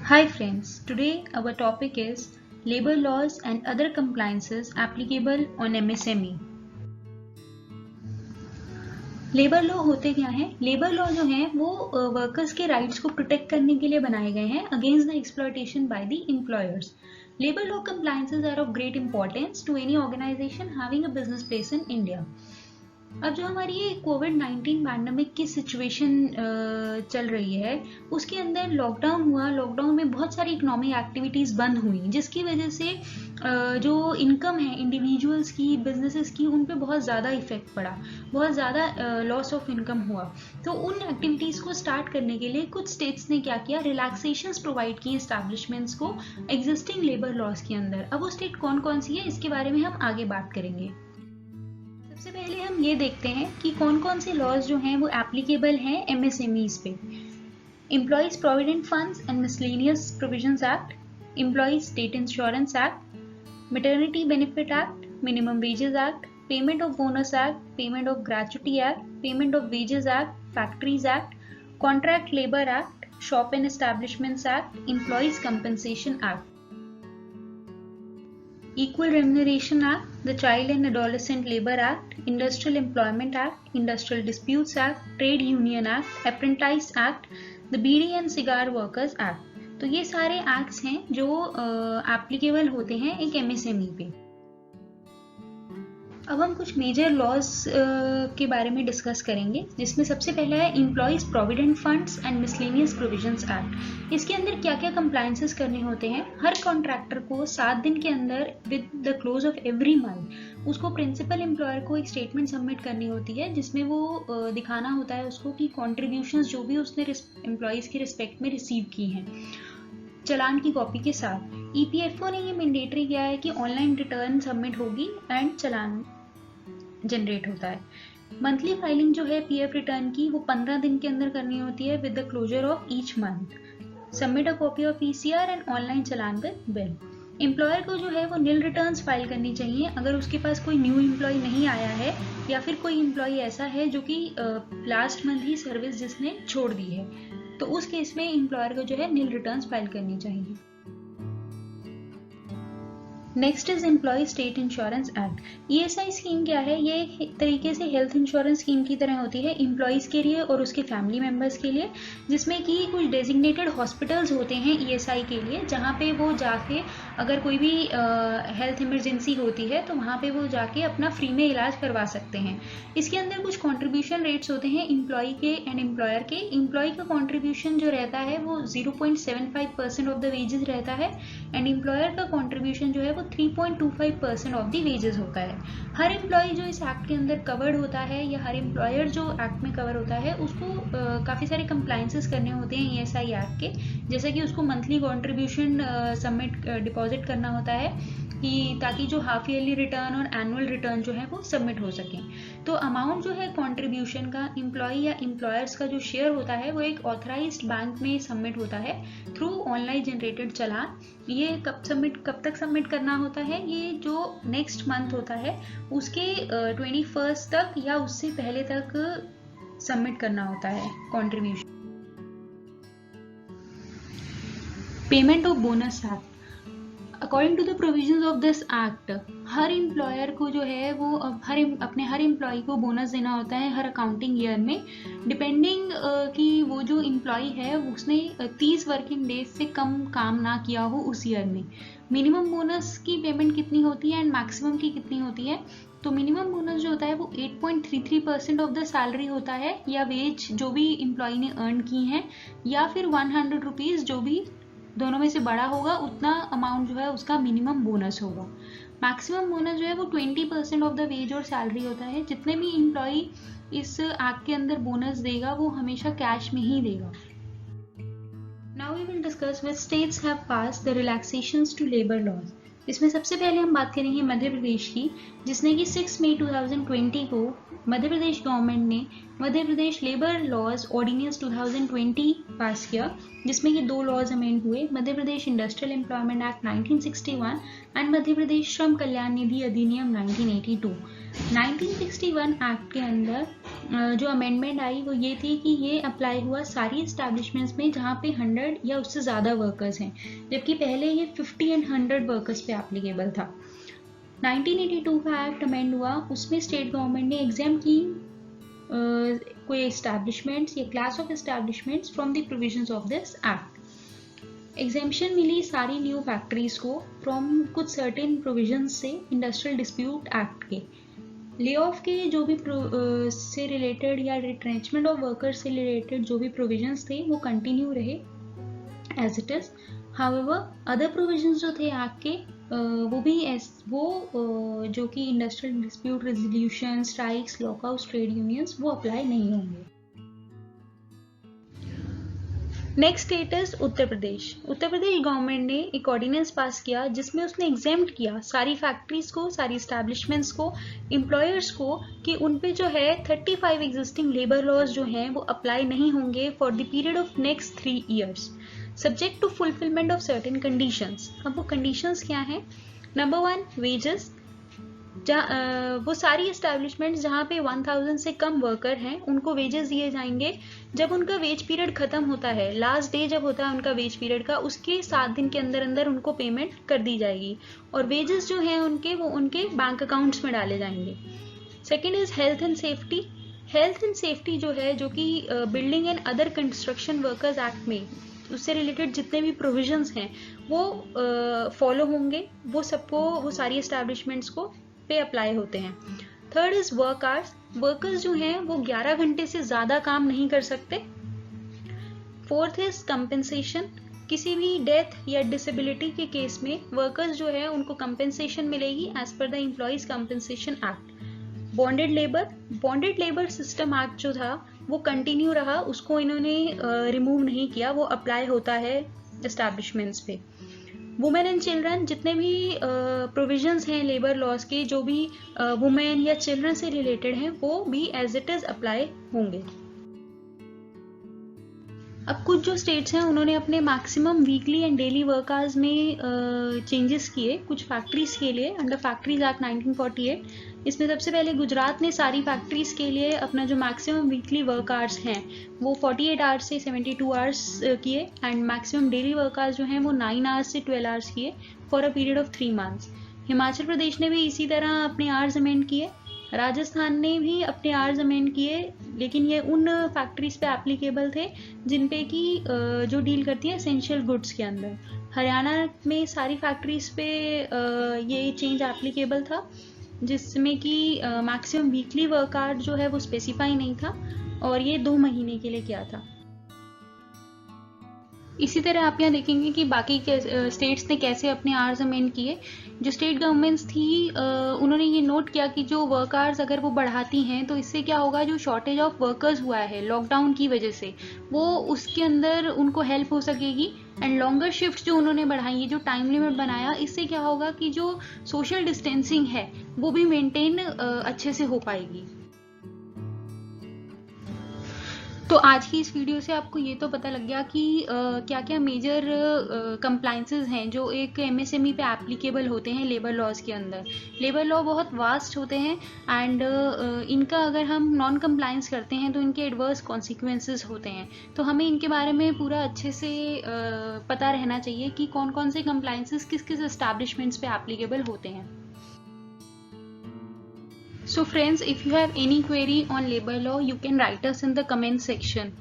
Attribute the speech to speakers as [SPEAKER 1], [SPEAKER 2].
[SPEAKER 1] Hi friends, today our topic is labor laws and other compliances applicable on MSME. Labour law होते क्या हैं? Labour law जो हैं वो वर्कर्स के राइट्स को प्रोटेक्ट करने के लिए बनाए गए हैं against the exploitation by the employers. Labor law compliances are of great importance to any organization having a business place in India. अब जो हमारी ये कोविड-19 पैंडेमिक की सिचुएशन चल रही है उसके अंदर लॉकडाउन हुआ. लॉकडाउन में बहुत सारी इकोनॉमिक एक्टिविटीज़ बंद हुई जिसकी वजह से जो इनकम है इंडिविजुअल्स की, बिजनेसेस की, उन पे बहुत ज़्यादा इफेक्ट पड़ा, बहुत ज़्यादा लॉस ऑफ इनकम हुआ. तो उन एक्टिविटीज़ को स्टार्ट करने के लिए कुछ स्टेट्स ने क्या किया, रिलैक्सेशंस प्रोवाइड की एस्टैब्लिशमेंट्स को एग्जिस्टिंग लेबर लॉज के अंदर. अब वो स्टेट कौन कौन सी है इसके बारे में हम आगे बात करेंगे. सबसे पहले हम ये देखते हैं कि कौन कौन से लॉज जो हैं वो एप्लीकेबल हैं एमएसएमईज पे. Employees provident funds and miscellaneous provisions act, employees state insurance act, maternity benefit act, minimum wages act, payment of bonus act, payment of gratuity act, payment of wages act, factories act, contract labour act, shop and establishments act, employees compensation act, Equal Remuneration Act, the Child and Adolescent Labor Act, Industrial Employment Act, Industrial Disputes Act, Trade Union Act, Apprentice Act, the Beedi and Cigar Workers Act. तो ये सारे acts हैं जो applicable होते हैं एक MSME पे. अब हम कुछ मेजर लॉज के बारे में डिस्कस करेंगे जिसमें सबसे पहला है employees provident funds and miscellaneous provisions act. इसके अंदर क्या क्या कंप्लायंसेस करने होते हैं? हर कॉन्ट्रैक्टर को 7 दिन के अंदर with the close of every month उसको प्रिंसिपल एम्प्लॉयर को एक स्टेटमेंट सबमिट करनी होती है जिसमें वो दिखाना होता है उसको कि कॉन्ट्रीब्यूशंस जो भी उसने एम्प्लॉयज की रिस्पेक्ट में रिसीव की हैं चलान की कॉपी के साथ. ईपीएफओ ने ये मैंडेटरी किया है कि ऑनलाइन रिटर्न सबमिट होगी एंड चलान जनरेट होता है. मंथली फाइलिंग जो है पीएफ रिटर्न की वो 15 दिन के अंदर करनी होती है with the closure of each month. Submit a copy of ECR and online challan with bill. Employer को जो है वो नील रिटर्न्स फाइल करनी चाहिए अगर उसके पास कोई न्यू एम्प्लॉय नहीं आया है या फिर कोई एम्प्लॉय ऐसा है जो कि लास्ट मंथ ही सर्विस जिसने छोड़ दी है, तो उस केस में एम्प्लॉयर को जो है नील रिटर्न्स फाइल करनी चाहिए. Next is employ state insurance act. ESI scheme क्या है? ये एक तरीके से हेल्थ इंश्योरेंस स्कीम की तरह होती है एम्प्लॉयज़ के लिए और उसके फैमिली मेम्बर्स के लिए, जिसमें कि कुछ डेजिग्नेटेड हॉस्पिटल्स होते हैं ईएसआई के लिए जहाँ पे वो जाके अगर कोई भी हेल्थ इमरजेंसी होती है तो वहाँ पे वो जाके अपना फ्री में इलाज करवा सकते हैं. इसके अंदर कुछ कॉन्ट्रीब्यूशन रेट्स होते हैं एम्प्लॉय के एंड एम्प्लॉयर के. एम्प्लॉय का कॉन्ट्रीब्यूशन जो रहता है वो 0.75% ऑफ द वेजेस रहता है एंड एम्प्लॉयर का कॉन्ट्रीब्यूशन जो है वो 3.25% ऑफ द वेजेस होता है. हर एम्प्लॉय जो इस एक्ट के अंदर कवर्ड होता है या हर एम्प्लॉयर जो एक्ट में कवर होता है उसको काफ़ी सारे कंप्लायंसेस करने होते हैं ईएसआई एक्ट के, जैसे कि उसको मंथली कॉन्ट्रीब्यूशन सबमिट डिपॉजिट करना होता है कि ताकि जो हाफ ईयरली रिटर्न और एनुअल रिटर्न जो है वो सबमिट हो सकें. तो अमाउंट जो है कॉन्ट्रीब्यूशन का एम्प्लॉय या एम्प्लॉयर्स का जो शेयर होता है वो एक ऑथराइज्ड बैंक में सबमिट होता है थ्रू ऑनलाइन जनरेटेड चलान. ये कब तक सबमिट करना होता है? ये जो नेक्स्ट मंथ होता है उसके 21 तक या उससे पहले तक सबमिट करना होता है contribution. Payment of bonus act. According to the provisions of this act हर एम्प्लॉयर को जो है वो अपने हर एम्प्लॉय को बोनस देना होता है हर अकाउंटिंग ईयर में, डिपेंडिंग कि वो जो एम्प्लॉय है उसने 30 वर्किंग डेज से कम काम ना किया हो उस ईयर में. मिनिमम बोनस की पेमेंट कितनी होती है एंड मैक्सिमम की कितनी होती है? तो मिनिमम बोनस जो होता है वो 8.33% ऑफ द सैलरी होता है या वेज जो भी एम्प्लॉय ने अर्न की हैं, या फिर 100 रुपीज़ जो भी दोनों में से बड़ा होगा उतना अमाउंट जो है उसका मिनिमम बोनस होगा. मैक्सिमम बोनस जो है वो 20% ऑफ द वेज और सैलरी होता है. जितने भी एम्प्लॉय इस एक्ट के अंदर बोनस देगा वो हमेशा कैश में ही देगा. Now we will discuss which states have passed the relaxations to labour laws. इसमें सबसे पहले हम बात करेंगे मध्य प्रदेश की, जिसने कि 6 मई 2020 को मध्य प्रदेश गवर्नमेंट ने Madhya Pradesh labour laws ordinance 2020 पास किया, जिसमें कि 2 लॉज अमेंड हुए, Madhya Pradesh industrial employment act 1961 and Madhya Pradesh श्रम कल्याण निधि अधिनियम 1982. 1961 एक्ट के अंदर जो अमेंडमेंट आई वो ये थी कि ये अप्लाई हुआ सारी इस्टेब्लिशमेंट्स में जहाँ पे 100 या उससे ज़्यादा वर्कर्स हैं, जबकि पहले ये 50 एंड 100 वर्कर्स पे एप्लीकेबल था। 1982 का एक्ट अमेंड हुआ, उसमें स्टेट गवर्नमेंट ने एग्जाम की कोई एस्टैब्लिशमेंट्स या class of establishments from the provisions of this act. Exemption मिली सारी न्यू फैक्ट्रीज को फ्रॉम कुछ सर्टेन प्रोविजंस से इंडस्ट्रियल डिस्प्यूट एक्ट के। ले ऑफ के जो भी से रिलेटेड या रिट्रेंचमेंट ऑफ वर्कर्स से रिलेटेड जो भी प्रोविजंस थे वो कंटिन्यू रहे as it is. However other provisions जो थे एक्ट के जो कि industrial dispute resolution, strikes, lockout, trade unions वो अप्लाई नहीं होंगे। Next state is Uttar Pradesh. Uttar Pradesh government ने एक ऑर्डिनेंस पास किया जिसमें उसने एग्जेम्प्ट किया सारी फैक्ट्रीज को, सारी एस्टैब्लिशमेंट्स को, एम्प्लॉयर्स को कि उन पे जो है 35 एग्जिस्टिंग लेबर लॉज जो हैं वो अप्लाई नहीं होंगे for the period of next 3 years subject to fulfilment of certain conditions. अब वो कंडीशंस क्या हैं? Number 1 wages. वो सारी एस्टैब्लिशमेंट्स जहाँ पे 1000 से कम वर्कर हैं उनको वेजेस दिए जाएंगे जब उनका वेज पीरियड खत्म होता है, लास्ट डे जब होता है उनका वेज पीरियड का, उसके 7 दिन के अंदर अंदर उनको पेमेंट कर दी जाएगी और वेजेस जो हैं उनके वो उनके बैंक अकाउंट्स में डाले जाएंगे। Second is health and safety. Health and safety जो है, जो कि building and other construction workers act में उससे रिलेटेड जितने भी प्रोविजंस हैं वो फॉलो होंगे, वो सबको, वो सारी एस्टैब्लिशमेंट्स को पे अप्लाई होते हैं। Third is work hours. Workers जो हैं वो 11 घंटे से ज्यादा काम नहीं कर सकते। Fourth is compensation. किसी भी डेथ या डिसेबिलिटी के केस में वर्कर्स जो है उनको कंपेंसेशन मिलेगी as per the employees compensation act. Bonded labour. Bonded labour system act जो था वो कंटिन्यू रहा, उसको इन्होंने रिमूव नहीं किया, वो अप्लाई होता है एस्टैब्लिशमेंट्स पे। Women and children. जितने भी प्रोविजंस हैं लेबर लॉज के जो भी वुमेन या चिल्ड्रन से रिलेटेड हैं वो भी एज इट इज अप्लाई होंगे। अब कुछ जो स्टेट्स हैं उन्होंने अपने maximum weekly and daily work hours में चेंजेस किए कुछ फैक्ट्रीज के लिए अंडर फैक्ट्रीज एक्ट 1948। इसमें सबसे पहले गुजरात ने सारी फैक्ट्रीज के लिए अपना जो मैक्सिमम वीकली वर्क आवर्स हैं वो 48 आवर्स से 72 आवर्स किए and maximum daily work hours जो हैं वो 9 आवर्स से 12 आवर्स किए for a period of 3 months। Himachal Pradesh ने भी इसी तरह अपने आवर्स अमेंड किए। राजस्थान ने भी अपने आवर्स अमेंड किए, लेकिन ये उन फैक्ट्रीज पे एप्लीकेबल थे जिन पे कि जो डील करती है एसेंशियल गुड्स के अंदर। हरियाणा में सारी फैक्ट्रीज पे ये चेंज एप्लीकेबल था जिसमें कि मैक्सिमम वीकली वर्क आवर जो है वो स्पेसिफाई नहीं था और ये 2 महीने के लिए किया था। इसी तरह आप यहाँ देखेंगे कि बाकी के स्टेट्स ने कैसे अपने आवर्स अमेंड किए। जो स्टेट गवर्नमेंट्स थी उन्होंने ये नोट किया कि जो वर्क आवर्स अगर वो बढ़ाती हैं तो इससे क्या होगा, जो शॉर्टेज ऑफ वर्कर्स हुआ है लॉकडाउन की वजह से वो उसके अंदर उनको हेल्प हो सकेगी। एंड लॉन्गर शिफ्ट जो उन्होंने बढ़ाई है, जो टाइम लिमिट बनाया, इससे क्या होगा कि जो सोशल डिस्टेंसिंग है वो भी मेंटेन अच्छे से हो पाएगी। तो आज की इस वीडियो से आपको ये तो पता लग गया कि क्या क्या मेजर कंप्लाइंसेस हैं जो एक एमएसएमई पे एप्लीकेबल होते हैं लेबर लॉज के अंदर। लेबर लॉ बहुत वास्ट होते हैं एंड इनका अगर हम नॉन कंप्लाइंस करते हैं तो इनके एडवर्स कॉन्सिक्वेंसेस होते हैं। तो हमें इनके बारे में पूरा अच्छे से पता रहना चाहिए कि कौन कौन से कंप्लाइंसेस किस किस एस्टैब्लिशमेंट्स पे एप्लीकेबल होते हैं। So friends, if you have any query on labor law, you can write us in the comment section.